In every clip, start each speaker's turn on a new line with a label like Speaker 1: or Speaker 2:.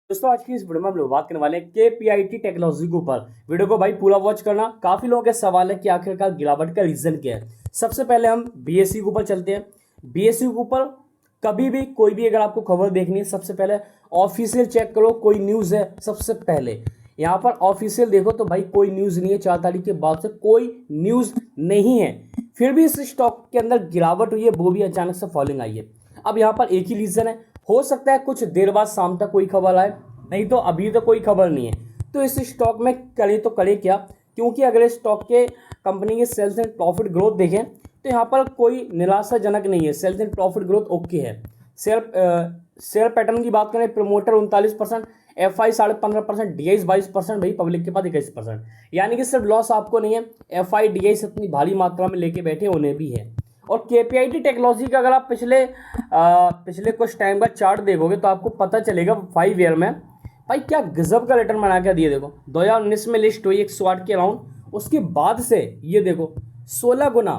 Speaker 1: दोस्तों आज की इस वीडियो में हम लोग बात करने वाले हैं केपीआईटी टेक्नोलॉजी के ऊपर। वीडियो को भाई पूरा वॉच करना। काफी लोगों के सवाल है कि आखिरकार गिरावट का रीजन क्या है। सबसे पहले हम बीएसयू के ऊपर चलते हैं। बीएसयू के ऊपर कभी भी कोई भी अगर आपको खबर देखनी है, सबसे पहले ऑफिशियल चेक करो, कोई न्यूज है सबसे पहले यहाँ पर ऑफिशियल देखो तो भाई कोई न्यूज नहीं है। 4 तारीख के बाद से कोई न्यूज नहीं है, फिर भी इस स्टॉक के अंदर गिरावट हुई है, वो भी अचानक से फॉलिंग आई है। अब यहाँ पर एक ही रीजन है, हो सकता है कुछ देर बाद शाम तक कोई खबर आए, नहीं तो अभी तो कोई खबर नहीं है। तो इस स्टॉक में करे तो करे क्या, क्योंकि अगर इस स्टॉक के कंपनी के सेल्स एंड प्रॉफिट ग्रोथ देखें तो यहाँ पर कोई निराशाजनक नहीं है। Sales and profit growth okay है। शेयर पैटर्न की बात करें, प्रमोटर 39%, एफआई 15.5%, डीआई 22%, भाई पब्लिक के पास 21%। यानी कि सिर्फ लॉस आपको नहीं है, एफआई डीआई से इतनी भारी मात्रा में लेके बैठे उन्हें भी है। और केपीआईटी टेक्नोलॉजी का अगर आप पिछले कुछ टाइम का चार्ट देखोगे तो आपको पता चलेगा 5 ईयर में भाई क्या गजब का रिटर्न बना के दिए। देखो 2019 में लिस्ट हुई 108 के अराउंड, उसके बाद से ये देखो 16 गुना।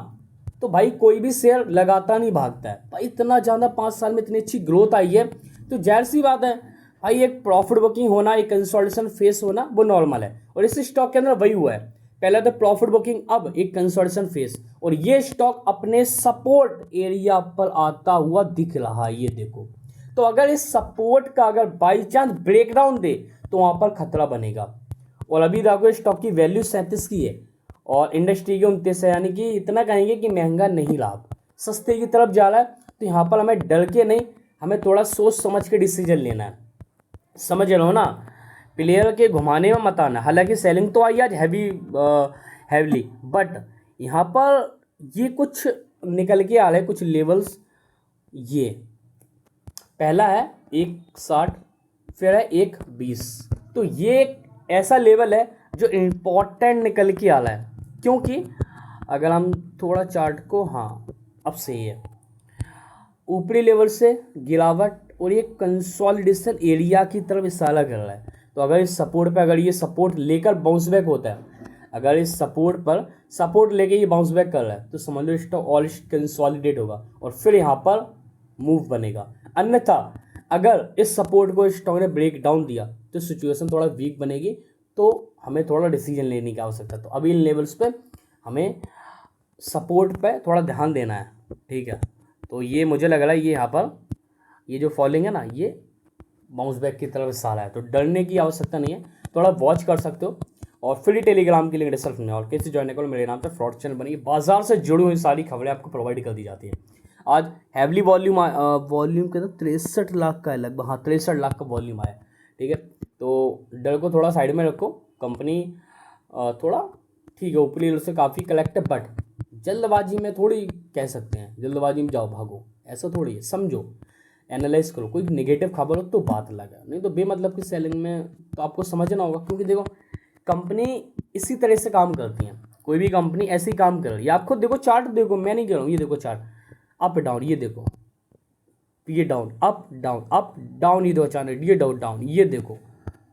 Speaker 1: तो भाई कोई भी शेयर लगातार नहीं भागता है भाई, इतना ज़्यादा 5 साल में इतनी अच्छी ग्रोथ आई है। तो जाहिर सी बात है भाई, एक प्रॉफिट बुकिंग होना, एक कंसोलिडेशन फेस होना वो नॉर्मल है। और इस स्टॉक के अंदर वही हुआ है, पहले तो प्रॉफिट बुकिंग, अब एक कंसोलिडेशन फेस। और ये स्टॉक अपने सपोर्ट एरिया पर आता हुआ दिख रहा है, ये देखो। तो अगर इस सपोर्ट का अगर बाई चांस ब्रेकडाउन दे तो वहां पर खतरा बनेगा। और अभी देखो स्टॉक की वैल्यू 37 की है और इंडस्ट्री के 29 है, यानी कि इतना कहेंगे कि महंगा नहीं लाभ, सस्ते की तरफ जा रहा है। तो यहाँ पर हमें डर के नहीं, हमें थोड़ा सोच समझ के डिसीजन लेना है। समझ रहे हो ना, प्लेयर के घुमाने में मत आना। हालांकि सेलिंग तो आई आज हैवली, बट यहाँ पर ये कुछ निकल के आ रहे हैं कुछ लेवल्स। ये पहला है 160, फिर है 120। तो ये एक ऐसा लेवल है जो इम्पोर्टेंट निकल के आ रहा है, क्योंकि अगर हम थोड़ा चार्ट को, हाँ अब सही है, ऊपरी लेवल से गिरावट और ये कंसोलिडेशन एरिया की तरफ इशारा कर रहा है। तो अगर इस सपोर्ट पे, अगर ये सपोर्ट लेकर बाउंस बैक होता है, अगर इस सपोर्ट पर सपोर्ट लेके ये बाउंस बैक कर रहा है तो समझ लो स्टॉक ऑल कंसोलिडेट होगा और फिर यहाँ पर मूव बनेगा। अन्यथा अगर इस सपोर्ट को स्टॉक ने ब्रेक डाउन दिया तो सिचुएशन थोड़ा वीक बनेगी, तो हमें थोड़ा डिसीजन लेने की आवश्यकता है। तो अभी इन लेवल्स पे हमें सपोर्ट पे थोड़ा ध्यान देना है, ठीक है। तो ये मुझे लग रहा है ये यहाँ पर ये जो फॉलिंग है ना, ये बाउंस बैक की तरफ इशारा है। तो डरने की आवश्यकता नहीं है, थोड़ा वॉच कर सकते हो। और फ्री टेलीग्राम की लिंक डिस्क्रिप्शन में और कैसे ज्वाइन करो, मेरे नाम से फ्रॉड चैनल बनी, बाजार से जुड़ी हुई सारी खबरें आपको प्रोवाइड कर दी जाती है। आज हैवली वॉल्यूम के तो 63 लाख का है लगभग, हाँ 63 लाख का वॉल्यूम आया, ठीक है। तो डर को थोड़ा साइड में रखो। कंपनी थोड़ा ठीक है, ऊपरी लेवल से काफ़ी कलेक्ट है, बट जल्दबाजी में थोड़ी कह सकते हैं, जल्दबाजी में जाओ भागो, ऐसा थोड़ी है। समझो, एनालाइज करो, कोई नेगेटिव खबर हो तो बात अलग है, नहीं तो बेमतलब की सेलिंग में तो आपको समझना होगा। क्योंकि देखो कंपनी इसी तरह से काम करती है, कोई भी कंपनी ऐसे ही काम कर रही है। आप खुद देखो चार्ट, देखो मैं नहीं कह रहा हूँ, ये देखो चार्ट अप डाउन, ये देखो ये डाउन अप डाउन, ये दो अचानक ये डाउन डाउन, ये देखो।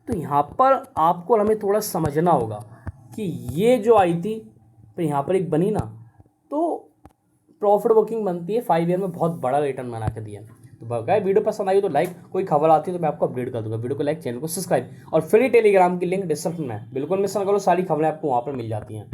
Speaker 1: तो यहाँ पर आपको और हमें थोड़ा समझना होगा कि ये जो आई थी फिर यहाँ पर एक बनी ना, तो प्रॉफिट बुकिंग बनती है 5 ईयर में, बहुत बड़ा रिटर्न बना के दिया। तो बकाया वीडियो पसंद आई तो लाइक, कोई खबर आती है तो मैं आपको अपडेट कर दूंगा। वीडियो को लाइक, चैनल को सब्सक्राइब और फ्री टेलीग्राम की लिंक डिस्क्रिप्शन में, बिल्कुल मिस ना करो, सारी खबरें आपको वहाँ पर मिल जाती हैं।